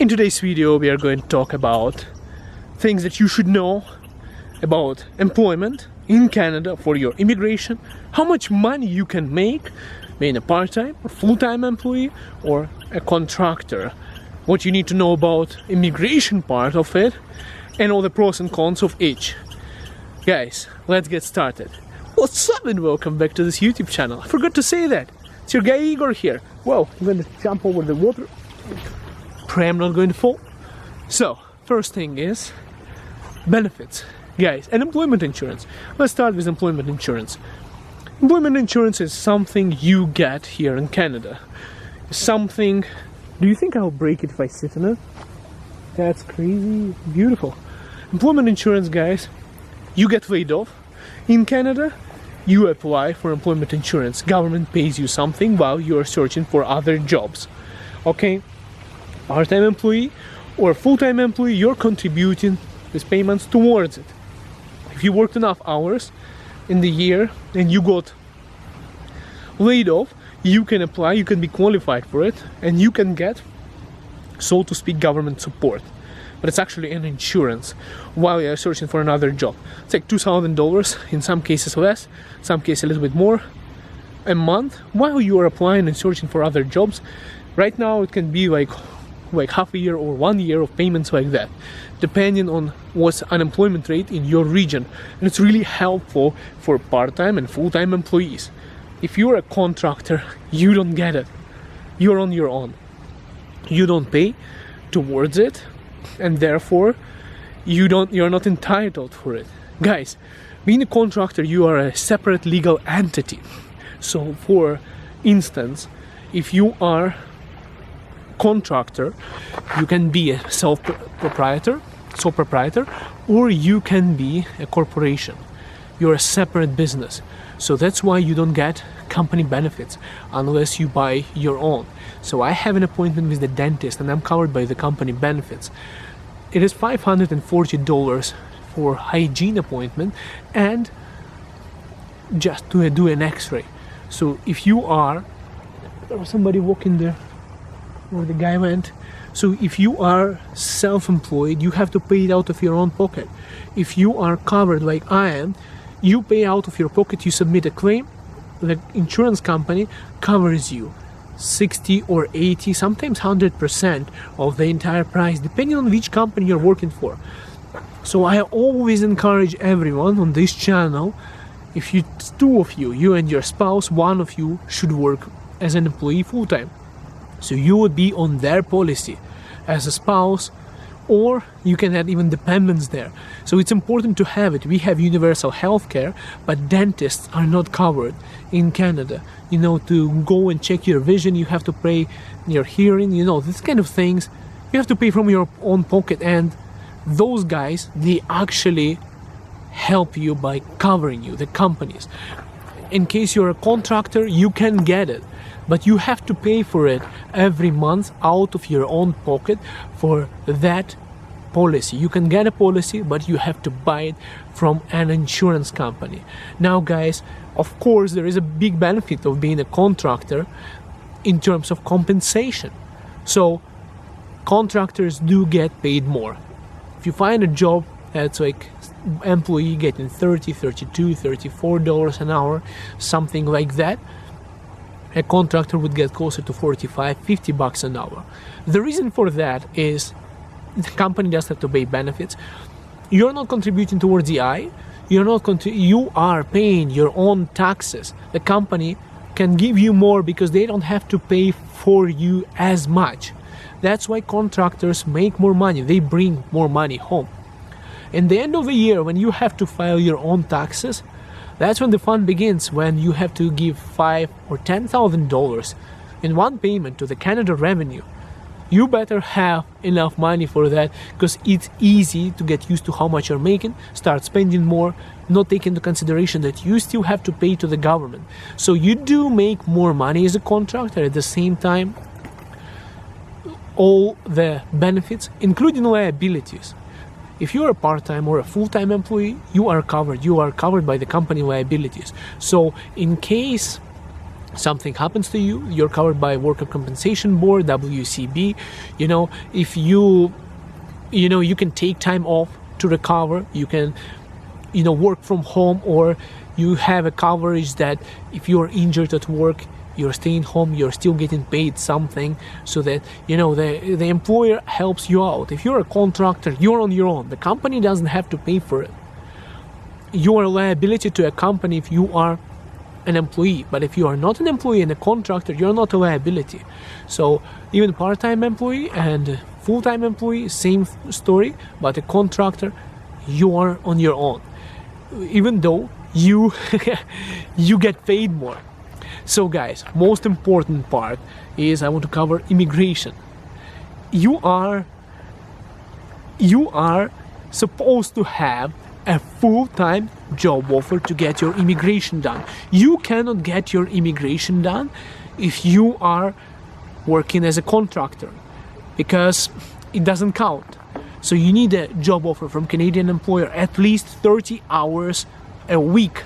In today's video, we are going to talk about things that you should know about employment in Canada for your immigration, how much money you can make being a part-time or full-time employee or a contractor, what you need to know about immigration part of it, and all the pros and cons of each. Guys, let's get started. What's up and welcome back to this YouTube channel. I forgot to say that. It's your guy Igor here. Well, I'm going to jump over the water. Pray I'm not going to fall. So, first thing is benefits. Guys, and employment insurance. Let's start with employment insurance. Employment insurance is something you get here in Canada. Something... Do you think I'll break it if I sit in it? That's crazy. Beautiful. Employment insurance, guys, you get laid off. In Canada, you apply for employment insurance. Government pays you something while you're searching for other jobs. Okay? Part-time employee or full-time employee, you're contributing with payments towards it. If you worked enough hours in the year and you got laid off, you can apply, you can be qualified for it, and you can get, so to speak, government support. But it's actually an insurance while you're searching for another job. It's like $2,000, in some cases less, some cases a little bit more, a month while you are applying and searching for other jobs. Right now it can be like half a year or 1 year of payments like that, depending on what's unemployment rate in your region. And it's really helpful for part-time and full-time employees. If you're a contractor, you don't get it. You're on your own. You don't pay towards it, and therefore you're not entitled for it. Guys, being a contractor, you are a separate legal entity. So for instance, if you are contractor, you can be a sole proprietor, or you can be a corporation. You're a separate business. So that's why you don't get company benefits unless you buy your own. So I have an appointment with the dentist and I'm covered by the company benefits. It is $540 for hygiene appointment and just to do an x-ray. So if you are, there was somebody walking there where the guy went. So if you are self-employed, you have to pay it out of your own pocket. If you are covered like I am, you pay out of your pocket, you submit a claim, the insurance company covers you 60 or 80, sometimes 100% of the entire price, depending on which company you're working for. So I always encourage everyone on this channel, if it's two of you, you and your spouse, one of you should work as an employee full-time. So you would be on their policy as a spouse, or you can add even dependents there. So it's important to have it. We have universal health care, but dentists are not covered in Canada. You know, to go and check your vision, you have to pay your hearing, you know, these kind of things. You have to pay from your own pocket, and those guys, they actually help you by covering you, the companies. In case you're a contractor, you can get it, but you have to pay for it every month out of your own pocket for that policy. You can get a policy, but you have to buy it from an insurance company. Now guys, of course there is a big benefit of being a contractor in terms of compensation. So contractors do get paid more. If you find a job that's like employee getting $30, $32, $34 an hour, something like that, a contractor would get closer to $45, $50 an hour. The reason for that is the company does have to pay benefits. You're not contributing towards the I. You are paying your own taxes. The company can give you more because they don't have to pay for you as much. That's why contractors make more money. They bring more money home. In the end of the year, when you have to file your own taxes, that's when the fun begins, when you have to give $5,000 or $10,000 in one payment to the Canada Revenue. You better have enough money for that, because it's easy to get used to how much you're making, start spending more, not take into consideration that you still have to pay to the government. So you do make more money as a contractor. At the same time, all the benefits, including liabilities. If you're a part-time or a full-time employee, you are covered. You are covered by the company liabilities. So in case something happens to you, you're covered by Worker Compensation Board, WCB. You know, if you can take time off to recover, you can, work from home, or you have a coverage that if you're injured at work, you're staying home, you're still getting paid something, so that the employer helps you out. If you're a contractor, you're on your own. The company doesn't have to pay for it. You are a liability to a company if you are an employee, but if you are not an employee and a contractor, you're not a liability. So even part-time employee and full-time employee, same story, but a contractor, you are on your own, even though you you get paid more. So guys, most important part is I want to cover immigration. You are supposed to have a full-time job offer to get your immigration done. You cannot get your immigration done if you are working as a contractor, because it doesn't count. So you need a job offer from Canadian employer, at least 30 hours a week,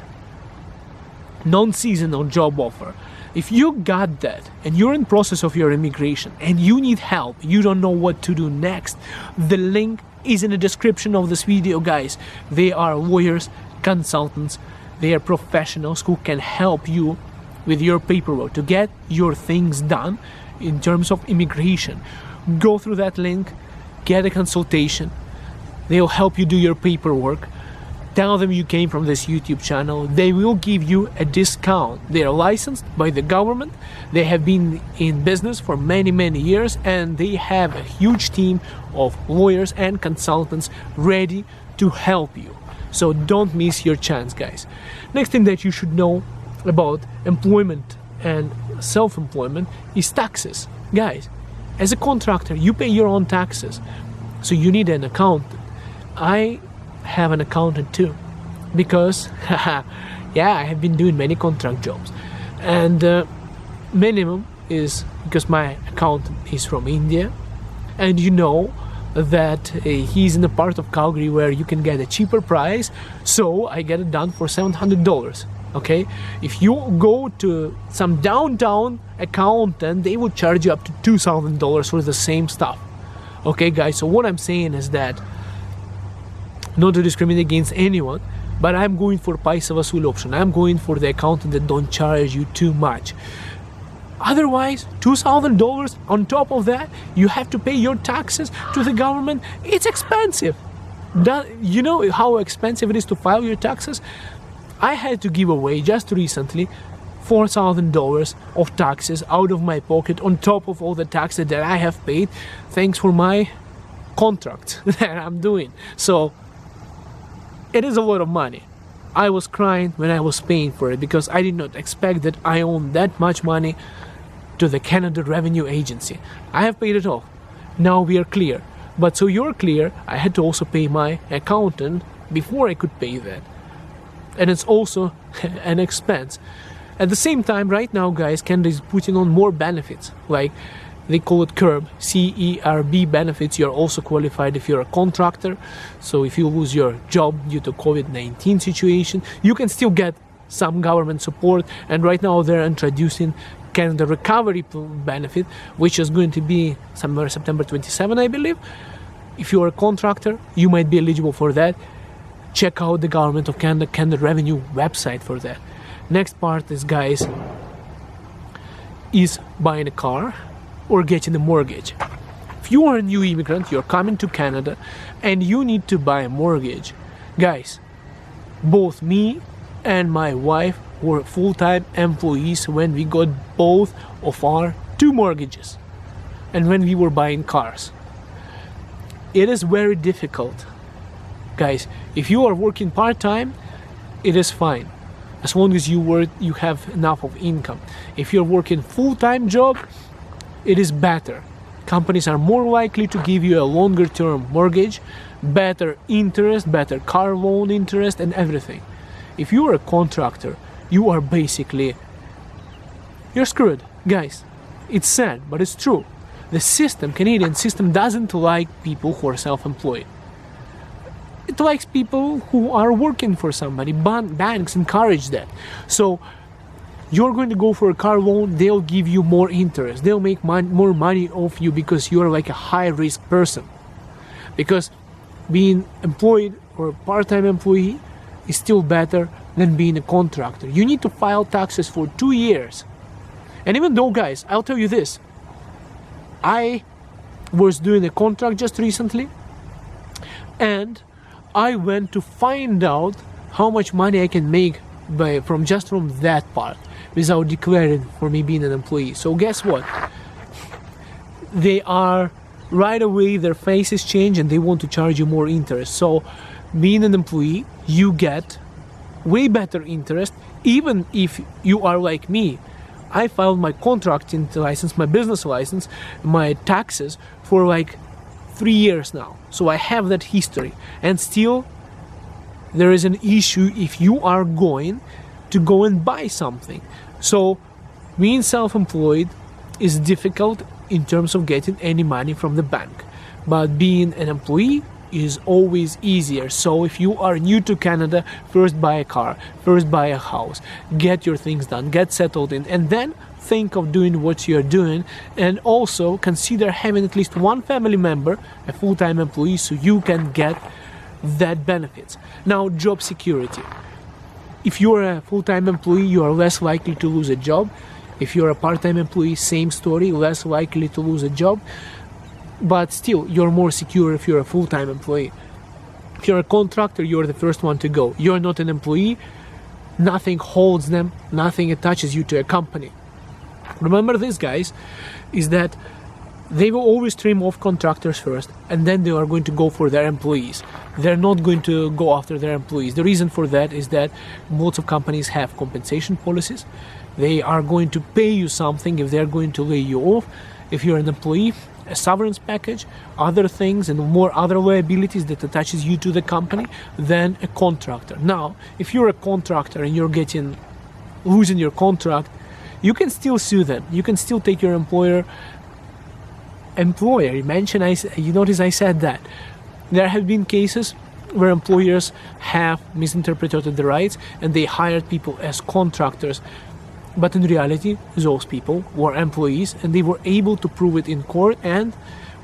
non-seasonal job offer. If you got that and you're in process of your immigration and you need help, you don't know what to do next, the link is in the description of this video, guys. They are lawyers, consultants, they are professionals who can help you with your paperwork to get your things done in terms of immigration. Go through that link, get a consultation. They'll help you do your paperwork. Tell them you came from this YouTube channel. They will give you a discount. They are licensed by the government. They have been in business for many, many years, and they have a huge team of lawyers and consultants ready to help you. So don't miss your chance, guys. Next thing that you should know about employment and self-employment is taxes. Guys, as a contractor, you pay your own taxes. So you need an accountant. I have an accountant too, because yeah, I have been doing many contract jobs, and minimum is because my accountant is from India, and that he's in a part of Calgary where you can get a cheaper price, so I get it done for $700. Okay, if you go to some downtown accountant, they will charge you up to $2,000 for the same stuff. Okay guys, so what I'm saying is that, not to discriminate against anyone, but I'm going for paisa vasul option. I'm going for the accountant that don't charge you too much. Otherwise, $2,000 on top of that, you have to pay your taxes to the government. It's expensive. You know how expensive it is to file your taxes? I had to give away just recently $4,000 of taxes out of my pocket on top of all the taxes that I have paid thanks for my contract that I'm doing. So it is a lot of money. I was crying when I was paying for it because I did not expect that I own that much money to the Canada Revenue Agency. I have paid it off. Now we are clear. But so you're clear, I had to also pay my accountant before I could pay that. And it's also an expense. At the same time, right now, guys, Canada is putting on more benefits, like they call it CERB, C-E-R-B benefits. You're also qualified if you're a contractor. So if you lose your job due to COVID-19 situation, you can still get some government support. And right now they're introducing Canada Recovery benefit, which is going to be somewhere September 27, I believe. If you're a contractor, you might be eligible for that. Check out the Government of Canada, Canada Revenue website for that. Next part is, guys, is buying a car or getting a mortgage. If you are a new immigrant, you're coming to Canada and you need to buy a mortgage. Guys, both me and my wife were full-time employees when we got both of our 2 mortgages and when we were buying cars. It is very difficult. Guys, if you are working part-time, it is fine, as long as you have enough of income. If you're working full-time job, it is better. Companies are more likely to give you a longer term mortgage, better interest, better car loan interest, and everything. If you are a contractor, you are basically, you're screwed. Guys, it's sad, but it's true. The system, Canadian system, doesn't like people who are self-employed. It likes people who are working for somebody. Banks encourage that. So You're going to go for a car loan, they'll give you more interest. They'll make more money off you because you're like a high-risk person. Because being employed or a part-time employee is still better than being a contractor. You need to file taxes for 2 years. And even though, guys, I'll tell you this, I was doing a contract just recently, and I went to find out how much money I can make from that part without declaring for me being an employee. So guess what? They are right away, their faces change and they want to charge you more interest. So being an employee, you get way better interest. Even if you are like me, I filed my contracting license, my business license, my taxes for like 3 years now. So I have that history, and still there is an issue if you are going to go and buy something. So being self-employed is difficult in terms of getting any money from the bank, but being an employee is always easier. So if you are new to Canada, first buy a car, first buy a house, get your things done, get settled in, and then think of doing what you're doing. And also consider having at least one family member, a full-time employee, so you can get that benefits. Now, job security. If you're a full-time employee, you are less likely to lose a job. If you're a part-time employee, same story, less likely to lose a job. But still, you're more secure if you're a full-time employee. If you're a contractor, you're the first one to go. You're not an employee, nothing holds them, nothing attaches you to a company. Remember this, guys, is that they will always trim off contractors first, and then they are going to go for their employees. They're not going to go after their employees. The reason for that is that lots of companies have compensation policies. They are going to pay you something if they're going to lay you off. If you're an employee, a severance package, other things, and more other liabilities that attaches you to the company than a contractor. Now, if you're a contractor and you're losing your contract, you can still sue them. You can still take your employer. You notice I said that. There have been cases where employers have misinterpreted the rights and they hired people as contractors. But in reality, those people were employees and they were able to prove it in court, and,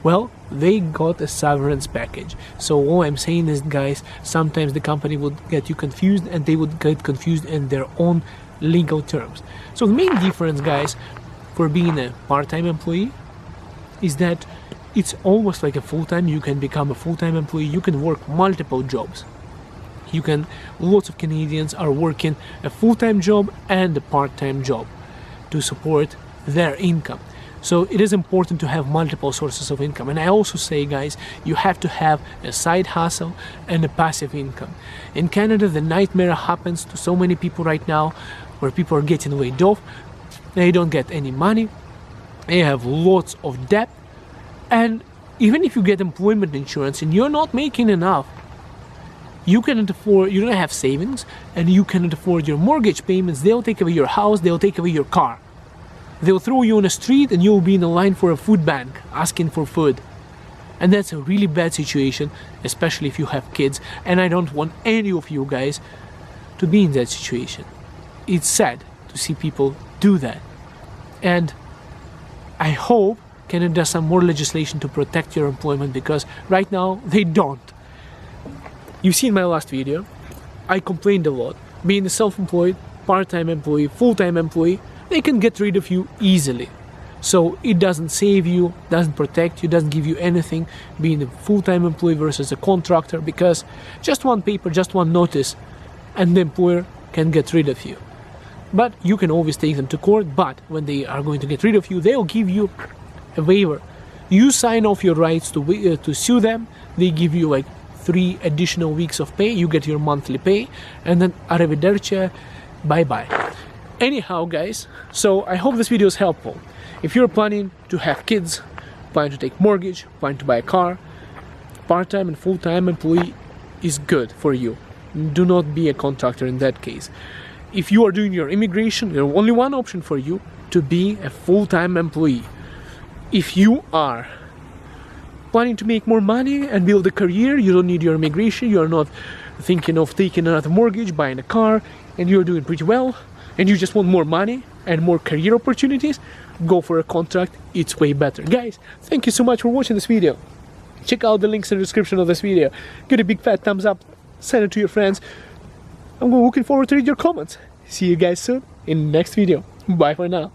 well, they got a severance package. So all I'm saying is, guys, sometimes the company would get you confused and they would get confused in their own legal terms. So the main difference, guys, for being a part-time employee is that it's almost like a full-time. You can become a full-time employee. You can work multiple jobs. Lots of Canadians are working a full-time job and a part-time job to support their income. So it is important to have multiple sources of income. And I also say, guys, you have to have a side hustle and a passive income. In Canada, the nightmare happens to so many people right now, where people are getting laid off. They don't get any money. They have lots of debt. And even if you get employment insurance and you're not making enough, you don't have savings, and you cannot afford your mortgage payments. They'll take away your house, they'll take away your car. They'll throw you on the street and you'll be in a line for a food bank asking for food. And that's a really bad situation, especially if you have kids. And I don't want any of you guys to be in that situation. It's sad to see people do that. And I hope Canada does some more legislation to protect your employment, because right now they don't. You've seen my last video. I complained a lot. Being a self-employed, part-time employee, full-time employee, they can get rid of you easily. So it doesn't save you, doesn't protect you, doesn't give you anything being a full-time employee versus a contractor, because just one paper, just one notice, and the employer can get rid of you. But you can always take them to court, but when they are going to get rid of you, they'll give you a waiver. You sign off your rights to sue them, they give you like 3 additional weeks of pay, you get your monthly pay, and then arrivederci, bye-bye. Anyhow, guys, so I hope this video is helpful. If you're planning to have kids, planning to take mortgage, planning to buy a car, part-time and full-time employee is good for you. Do not be a contractor in that case. If you are doing your immigration, there's only one option for you: to be a full-time employee. If you are planning to make more money and build a career, you don't need your immigration, you're not thinking of taking another mortgage, buying a car, and you're doing pretty well, and you just want more money and more career opportunities, go for a contract. It's way better. Guys, thank you so much for watching this video. Check out the links in the description of this video. Give it a big fat thumbs up, send it to your friends. I'm looking forward to read your comments. See you guys soon in the next video. Bye for now.